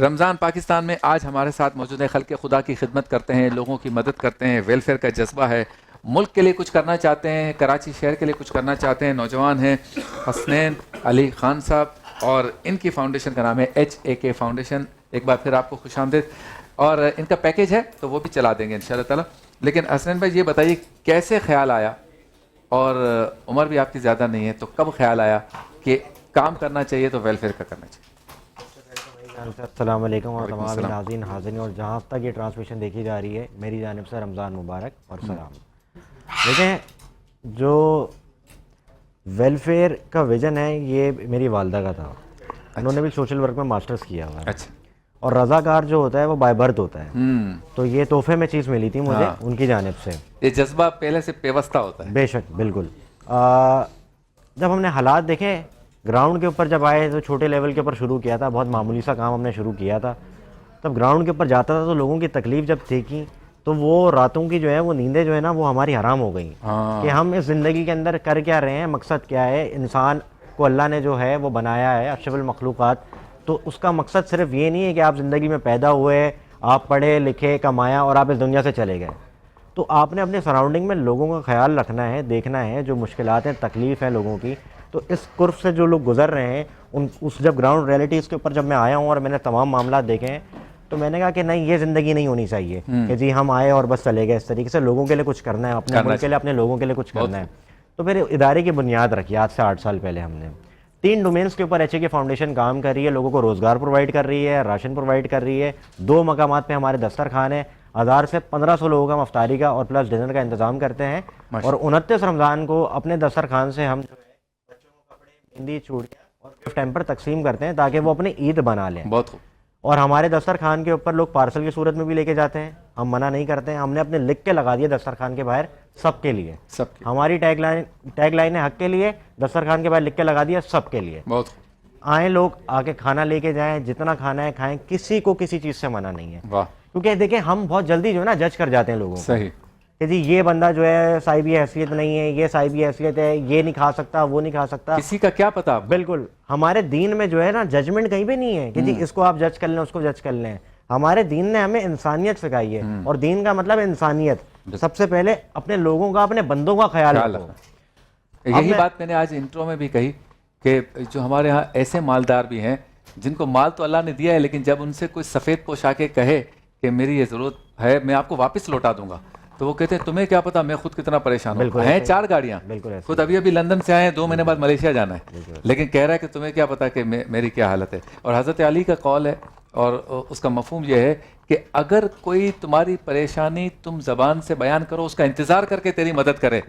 رمضان پاکستان میں آج ہمارے ساتھ موجود ہے، خلق خدا کی خدمت کرتے ہیں، لوگوں کی مدد کرتے ہیں، ویلفیئر کا جذبہ ہے، ملک کے لیے کچھ کرنا چاہتے ہیں، کراچی شہر کے لیے کچھ کرنا چاہتے ہیں، نوجوان ہیں حسنین علی خان صاحب، اور ان کی فاؤنڈیشن کا نام ہے HAK فاؤنڈیشن. ایک بار پھر آپ کو خوش آمدید. اور ان کا پیکیج ہے تو وہ بھی چلا دیں گے انشاءاللہ تعالی. لیکن حسنین بھائی یہ بتائیے کیسے خیال آیا، اور عمر بھی آپ کی زیادہ نہیں ہے، تو کب خیال آیا کہ کام کرنا چاہیے تو ویلفیئر کا کرنا چاہیے؟ السلام علیکم اور تمام ناظرین حاضرین، اور جہاں تک یہ ٹرانسمیشن دیکھی جا رہی ہے میری جانب سے رمضان مبارک اور سلام. دیکھیں، جو ویلفیئر کا ویژن ہے یہ میری والدہ کا تھا. انہوں نے بھی سوشل ورک میں ماسٹرز کیا ہوا ہے. اچھا. اور رضاکار جو ہوتا ہے وہ بائی برتھ ہوتا ہے. تو یہ تحفے میں چیز ملی تھی مجھے ان کی جانب سے. یہ جذبہ پہلے سے پیوستہ ہوتا ہے. بے شک، بالکل. جب ہم نے حالات دیکھے گراؤنڈ کے اوپر، جب آئے تو چھوٹے لیول کے اوپر شروع کیا تھا، بہت معمولی سا کام ہم نے شروع کیا تھا. تب گراؤنڈ کے اوپر جاتا تھا تو لوگوں کی تکلیف جب دیکھی تو وہ راتوں کی جو ہے وہ نیندیں جو ہے نا وہ ہماری حرام ہو گئیں کہ ہم اس زندگی کے اندر کر کیا رہے ہیں، مقصد کیا ہے. انسان کو اللہ نے جو ہے وہ بنایا ہے اشرف المخلوقات، تو اس کا مقصد صرف یہ نہیں ہے کہ آپ زندگی میں پیدا ہوئے، آپ پڑھے لکھے کمایا اور آپ اس دنیا سے چلے گئے. تو آپ نے اپنے سراؤنڈنگ میں لوگوں کا خیال رکھنا ہے، دیکھنا ہے جو مشکلات ہیں، تکلیف ہیں لوگوں کی. تو اس قرب سے جو لوگ گزر رہے ہیں اس جب گراؤنڈ ریئلٹیز کے اوپر جب میں آیا ہوں اور میں نے تمام معاملات دیکھے ہیں تو میں نے کہا کہ نہیں، یہ زندگی نہیں ہونی چاہیے کہ جی ہم آئے اور بس چلے گئے. اس طریقے سے لوگوں کے لیے کچھ کرنا ہے، اپنے ملک کے لیے، اپنے لوگوں کے لیے کچھ کرنا ہے. تو پھر ادارے کی بنیاد رکھی آج سے 8 سال پہلے. ہم نے 3 ڈومینس کے اوپر HAK فاؤنڈیشن کام کر رہی ہے، لوگوں کو روزگار پرووائڈ کر رہی ہے، راشن پرووائڈ کر رہی ہے. 2 مقامات پہ ہمارے دسترخوان ہیں. 1000 سے 1500 لوگوں کا افطاری کا اور پلس ڈنر کا انتظام کرتے ہیں. اور 29 رمضان کو اپنے دسترخوان سے ہم بچوں کو کپڑے، مہندی، چوڑیاں اور گفٹ ہیمپر تقسیم کرتے ہیں تاکہ وہ اپنی عید بنا لیں. بہت خوب. اور ہمارے دسترخوان کے اوپر لوگ پارسل کی صورت میں بھی لے کے جاتے ہیں، ہم منع نہیں کرتے ہیں. ہم نے اپنے لکھ کے لگا دیا دسترخوان کے باہر سب کے لیے. سب کے ہماری ٹیگ لائن ہے حق کے لیے، دسترخوان کے باہر لکھ کے لگا دیا سب کے لیے. بہت خوب. آئیں لوگ آ کے کھانا لے کے جائیں، جتنا کھانا ہے کھائیں، کسی کو کسی چیز سے منع نہیں ہے. واہ. کیونکہ دیکھیں ہم بہت جلدی جو ہے نا جج کر جاتے ہیں لوگوں کو صحیح کہ جی یہ بندہ جو ہے صاحبی حیثیت نہیں ہے، یہ صاحبی حیثیت ہے، یہ نہیں کھا سکتا، وہ نہیں کھا سکتا. کسی کا کیا پتا. بالکل. ہمارے دین میں جو ہے نا ججمنٹ کہیں بھی نہیں ہے کہ جی اس کو آپ جج کر لیں، اس کو جج کر لیں. ہمارے دین نے ہمیں انسانیت سکھائی ہے، اور دین کا مطلب انسانیت. سب سے پہلے اپنے لوگوں کا، اپنے بندوں کا خیال رکھو. یہی بات میں نے آج انٹرو میں بھی کہی کہ جو ہمارے ہاں ایسے مالدار بھی ہیں جن کو مال تو اللہ نے دیا ہے، لیکن جب ان سے کوئی سفید پوش آ کے کہے کہ میری یہ ضرورت ہے، میں آپ کو واپس لوٹا دوں گا، تو وہ کہتے ہیں تمہیں کیا پتا میں خود کتنا پریشان ہوں. ہیں 4 گاڑیاں، خود ابھی لندن سے آئے ہیں، 2 مہینے بعد ملیشیا جانا ہے، لیکن کہہ رہا ہے کہ تمہیں کیا پتا کہ میری کیا حالت ہے. اور حضرت علی کا قول ہے اور اس کا مفہوم یہ ہے کہ اگر کوئی تمہاری پریشانی تم زبان سے بیان کرو، اس کا انتظار کر کے تیری مدد کرے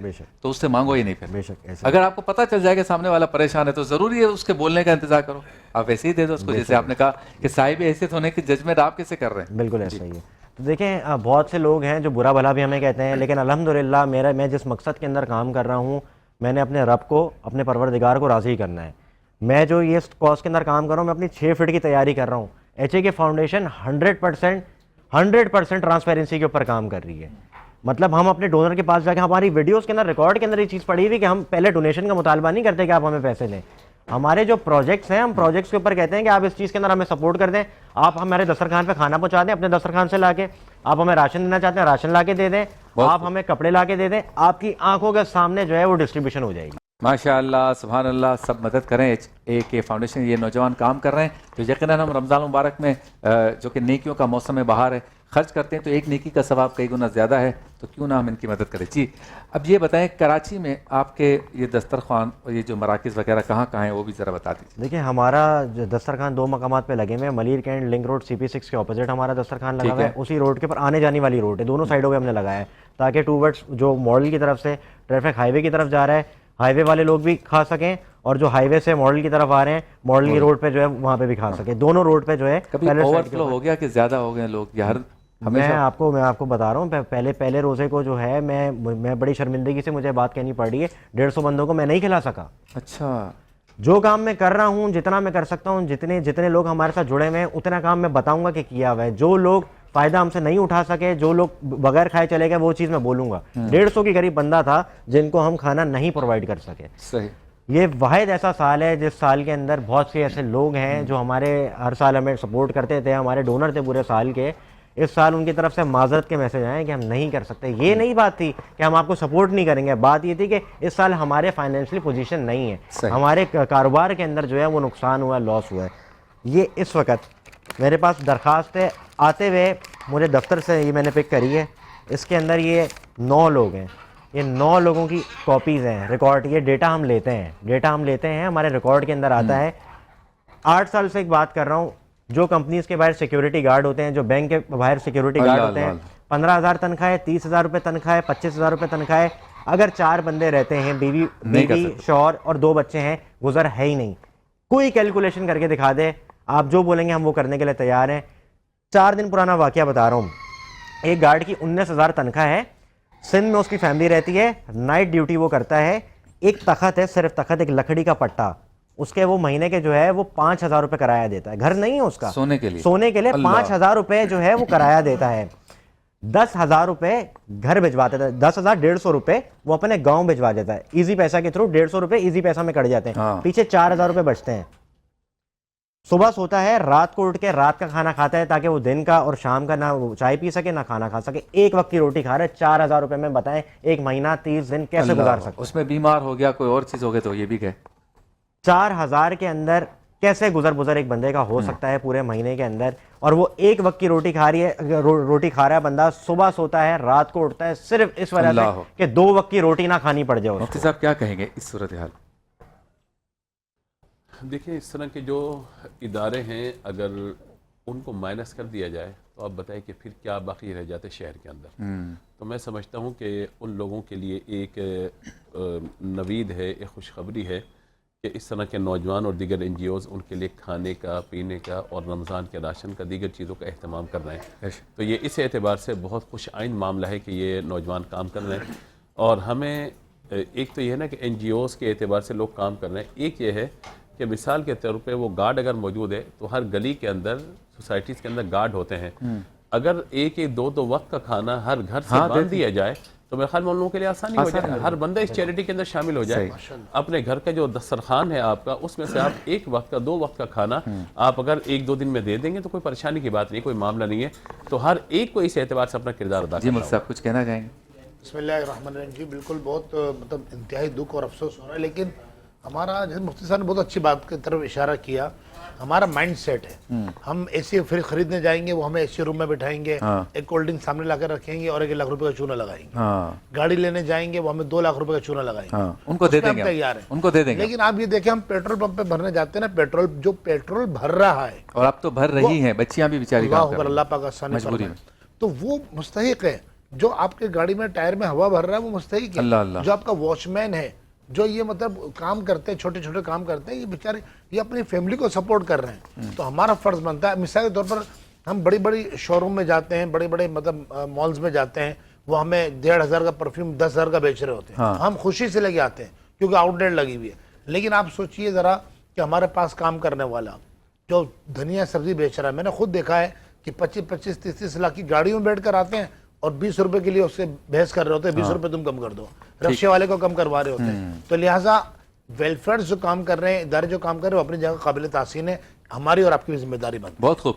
تو اس سے مانگو ہی نہیں. پھر اگر آپ کو پتہ چل جائے کہ سامنے والا پریشان ہے تو ضروری ہے اس کے بولنے کا انتظار کرو، آپ ایسے ہی دے دو اس کو. جیسے آپ نے کہا کہ صاحب حیثیت ہونے کی ججمنٹ آپ کیسے کر رہے ہیں. بالکل ایسا ہی ہے. تو دیکھیں بہت سے لوگ ہیں جو برا بھلا بھی ہمیں کہتے ہیں، لیکن الحمدللہ میں جس مقصد کے اندر کام کر رہا ہوں، میں نے اپنے رب کو، اپنے پروردگار کو راضی کرنا ہے. میں جو یہ کاز کے اندر کام کر رہا ہوں، میں اپنی 6 فٹ کی تیاری کر رہا ہوں. HAK فاؤنڈیشن 100% ٹرانسپیرنسی کے اوپر کام کر رہی ہے. مطلب ہم اپنے ڈونر کے پاس جا کے، ہماری ویڈیوز کے اندر، ریکارڈ کے اندر یہ چیز پڑی ہوئی کہ ہم پہلے ڈونیشن کا مطالبہ نہیں کرتے کہ آپ ہمیں پیسے دیں. ہمارے جو پروجیکٹس ہیں، ہم پروجیکٹس کے اوپر کہتے ہیں کہ آپ اس چیز کے اندر ہمیں سپورٹ کر دیں، آپ ہمارے دسترخوان پہ کھانا پہنچا دیں اپنے دسترخوان سے لا کے، آپ ہمیں راشن دینا چاہتے ہیں راشن لا کے دے دیں، آپ ہمیں کپڑے لا کے دے دیں، آپ کی آنکھوں کے سامنے جو ہے وہ ڈسٹریبیوشن ہو جائے گی. ماشاء اللہ، سبحان اللہ. سب مدد کریں. HAK فاؤنڈیشن یہ نوجوان کام کر رہے ہیں تو یقیناً ہم رمضان مبارک میں جو کہ نیکیوں کا موسم بہار ہے، خرچ کرتے ہیں تو ایک نیکی کا ثواب کئی گنا زیادہ ہے، تو کیوں نہ ہم ان کی مدد کریں. جی اب یہ بتائیں کراچی میں آپ کے یہ دسترخوان اور یہ جو مراکز وغیرہ کہاں کہاں ہیں وہ بھی ذرا بتا دیجیے. دیکھیں ہمارا دسترخوان 2 مقامات پہ لگے ہوئے ہیں. Malir Kent link road CP6 کے اپوزٹ ہمارا دسترخوان لگا ہوا ہے. اسی روڈ کے پر آنے جانے والی روڈ ہے، دونوں سائڈوں پہ ہم نے لگایا ہے تاکہ ٹوورڈس جو ماڈل کی طرف سے ٹریفک ہائی وے کی طرف جا رہا ہے، ہائی وے والے لوگ بھی کھا سکیں، اور جو ہائی وے سے ماڈل کی طرف آ رہے ہیں ماڈل کی روڈ پہ جو ہے وہاں پہ بھی کھا سکیں. دونوں روڈ پہ جو ہے. کبھی اوور فلو ہو گیا کہ زیادہ ہو گئے لوگ یا میں آپ کو بتا رہا ہوں، پہلے روزے کو جو ہے میں بڑی شرمندگی سے مجھے بات کہنی پڑ رہی ہے، 150 بندوں کو میں نہیں کھلا سکا. اچھا. جو کام میں کر رہا ہوں، جتنا میں کر سکتا ہوں، جتنے لوگ ہمارے ساتھ جڑے ہوئے ہیں، اتنا کام میں بتاؤں گا کہ کیا ہوا ہے. جو لوگ فائدہ ہم سے نہیں اٹھا سکے، جو لوگ بغیر کھائے چلے گئے، وہ چیز میں بولوں گا. 150 کے قریب بندہ تھا جن کو ہم کھانا نہیں پرووائڈ کر سکے. صحیح. یہ واحد ایسا سال ہے جس سال کے اندر بہت سے ایسے لوگ ہیں جو ہمارے ہر سال ہمیں سپورٹ کرتے تھے, ہمارے ڈونر تھے پورے سال کے. اس سال ان کی طرف سے معذرت کے میسج آئے کہ ہم نہیں کر سکتے. یہ نہیں بات تھی کہ ہم آپ کو سپورٹ نہیں کریں گے, بات یہ تھی کہ اس سال ہمارے فائنینشلی پوزیشن نہیں ہے, ہمارے کاروبار کے اندر جو ہے وہ نقصان ہوا ہے, لاس ہوا ہے. یہ اس وقت میرے پاس درخواست ہے آتے ہوئے مجھے دفتر سے, یہ میں نے پک کری ہے, اس کے اندر یہ 9 لوگ ہیں, یہ 9 لوگوں کی کاپیز ہیں, ریکارڈ, یہ ڈیٹا ہم لیتے ہیں, ہمارے ریکارڈ کے اندر آتا ہے. 8 سال سے ایک بات کر رہا ہوں, جو کمپنیز کے باہر سیکیورٹی گارڈ ہوتے ہیں, جو بینک کے باہر سیکیورٹی گارڈ ہوتے ہیں, 15,000 تنخواہ ہے, 30,000 روپے تنخواہ ہے, 25,000 روپے تنخواہ ہے. اگر 4 بندے رہتے ہیں, بیوی شوہر اور 2 بچے ہیں, گزر ہے ہی نہیں. کوئی کیلکولیشن کر کے دکھا دے, آپ جو بولیں گے ہم وہ کرنے کے لیے تیار ہیں. 4 دن پرانا واقعہ بتا رہا ہوں. ایک گارڈ کی 19,000 تنخواہ ہے, سندھ میں اس کی فیملی رہتی ہے, نائٹ ڈیوٹی وہ کرتا ہے. ایک تخت ہے, صرف تخت, ایک لکڑی کا پٹا, اس کے وہ مہینے کے جو ہے وہ 5,000 روپے کرایہ دیتا ہے. گھر نہیں ہے اس کا, سونے کے لیے 5,000 روپے جو ہے وہ کرایہ دیتا ہے. 10,000 روپے گھر بھجوا دیتا ہے, 10,000 150 روپے وہ اپنے گاؤں بھجوا دیتا ہے. ایزی پیسہ کے تھرو 150 روپے ایزی پیسہ میں کٹ جاتے ہیں, پیچھے 4,000 روپے بچتے ہیں. صبح سوتا ہے, رات کو اٹھ کے رات کا کھانا کھاتا ہے تاکہ وہ دن کا اور شام کا نہ چائے پی سکے نہ کھانا کھا سکے. ایک وقت کی روٹی کھا رہے, 4,000 روپے میں بتائیں ایک مہینہ 30 دن کیسے گزار سکتے. اس میں بیمار ہو گیا, کوئی اور چیز ہو گئی تو یہ بھی کہ 4,000 کے اندر کیسے گزر ایک بندے کا ہو سکتا ہے پورے مہینے کے اندر. اور وہ ایک وقت کی روٹی کھا رہا ہے بندہ, صبح سوتا ہے, رات کو اٹھتا ہے, صرف اس وجہ سے کہ 2 وقت کی روٹی نہ کھانی پڑ جائے. مفتی صاحب کیا کہیں گے اس صورتحال؟ دیکھیں, اس طرح کے جو ادارے ہیں اگر ان کو مائنس کر دیا جائے تو آپ بتائیں کہ پھر کیا باقی رہ جاتے شہر کے اندر. تو میں سمجھتا ہوں کہ ان لوگوں کے لیے ایک نوید ہے, ایک خوشخبری ہے کہ اس طرح کے نوجوان اور دیگر این جی اوز ان کے لیے کھانے کا, پینے کا اور رمضان کے راشن کا, دیگر چیزوں کا اہتمام کر رہے ہیں. تو یہ اس اعتبار سے بہت خوش آئند معاملہ ہے کہ یہ نوجوان کام کر رہے ہیں. اور ہمیں ایک تو یہ ہے نا کہ این جی اوز کے اعتبار سے لوگ کام کر رہے ہیں. ایک یہ ہے کہ مثال کے طور پہ وہ گارڈ اگر موجود ہے تو ہر گلی کے اندر, سوسائٹیز کے اندر گارڈ ہوتے ہیں. اگر ایک 2 وقت کا کھانا ہر گھر سے باندھ دیا جائے تو میرے خیال میں ان لوگوں کے لیے آسانی ہو جائے. ہر بندہ اس چیریٹی کے اندر شامل ہو جائے. اپنے گھر کا جو دسترخوان ہے آپ کا, اس میں سے آپ 1 وقت کا 2 وقت کا کھانا آپ اگر 1-2 دن میں دے دیں گے تو کوئی پریشانی کی بات نہیں, کوئی معاملہ نہیں ہے. تو ہر ایک کو اس اعتبار سے اپنا کردار ادا کرنا. جی مفتی صاحب کچھ کہنا چاہیں گے؟ بسم اللہ الرحمن الرحیم. جی بالکل, بہت مطلب انتہائی دکھ اور افسوس ہو رہا ہے, لیکن ہمارا جیسے مفتی صاحب نے بہت اچھی بات کی طرف اشارہ کیا, ہمارا مائنڈ سیٹ ہے. ہم اے سی فریج خریدنے جائیں گے, وہ ہمیں اے سی روم میں بٹھائیں گے, ایک کولڈ ڈرنک سامنے لا کر رکھیں گے اور 1 لاکھ روپے کا چونا لگائیں گے. گاڑی لینے جائیں گے, وہ ہمیں 2 لاکھ روپے کا چونا لگائیں گے. ان کو دے دیں گے, تیار ہیں, ان کو دے دیں گے. لیکن آپ یہ دیکھیں, ہم پیٹرول پمپ پہ بھرنے جاتے ہیں نا, پیٹرول جو پیٹرول بھر رہا ہے, اور اب تو بھر رہی ہیں بچیاں بھی بیچاری کام کر رہی ہیں, اللہ پاک آسانی مجبوری میں. تو وہ مستحق ہے. جو آپ کے گاڑی میں ٹائر میں ہوا بھر رہا ہے وہ مستحق ہے. جو آپ کا واچ مین ہے, جو یہ مطلب کام کرتے ہیں, چھوٹے چھوٹے کام کرتے ہیں, یہ بیچارے یہ اپنی فیملی کو سپورٹ کر رہے ہیں. تو ہمارا فرض بنتا ہے, مثال کے طور پر ہم بڑی بڑی شو روم میں جاتے ہیں, بڑے بڑے مطلب مالز میں جاتے ہیں, وہ ہمیں 1,500 کا پرفیوم 10,000 کا بیچ رہے ہوتے ہیں. ہم خوشی سے لے کے آتے ہیں کیونکہ آؤٹ ڈیٹ لگی ہوئی ہے. لیکن آپ سوچئے ذرا کہ ہمارے پاس کام کرنے والا جو دھنیا سبزی بیچ رہا ہے, میں نے خود دیکھا ہے کہ 25-25, 30-30 لاکھ کی گاڑیوں میں بیٹھ کر آتے ہیں اور 20 روپے کے لیے اس سے بحث کر رہے ہوتے ہیں, 20 روپے تم کم کر دو, رکشے والے کو کم کروا رہے ہوتے ہیں. تو لہٰذا ویلفیئر جو کام کر رہے ہیں, ادارے جو کام کر رہے ہیں, وہ اپنی جگہ قابل تحسین ہے. ہماری اور آپ کی ذمہ داری بنتی ہے. بہت خوب.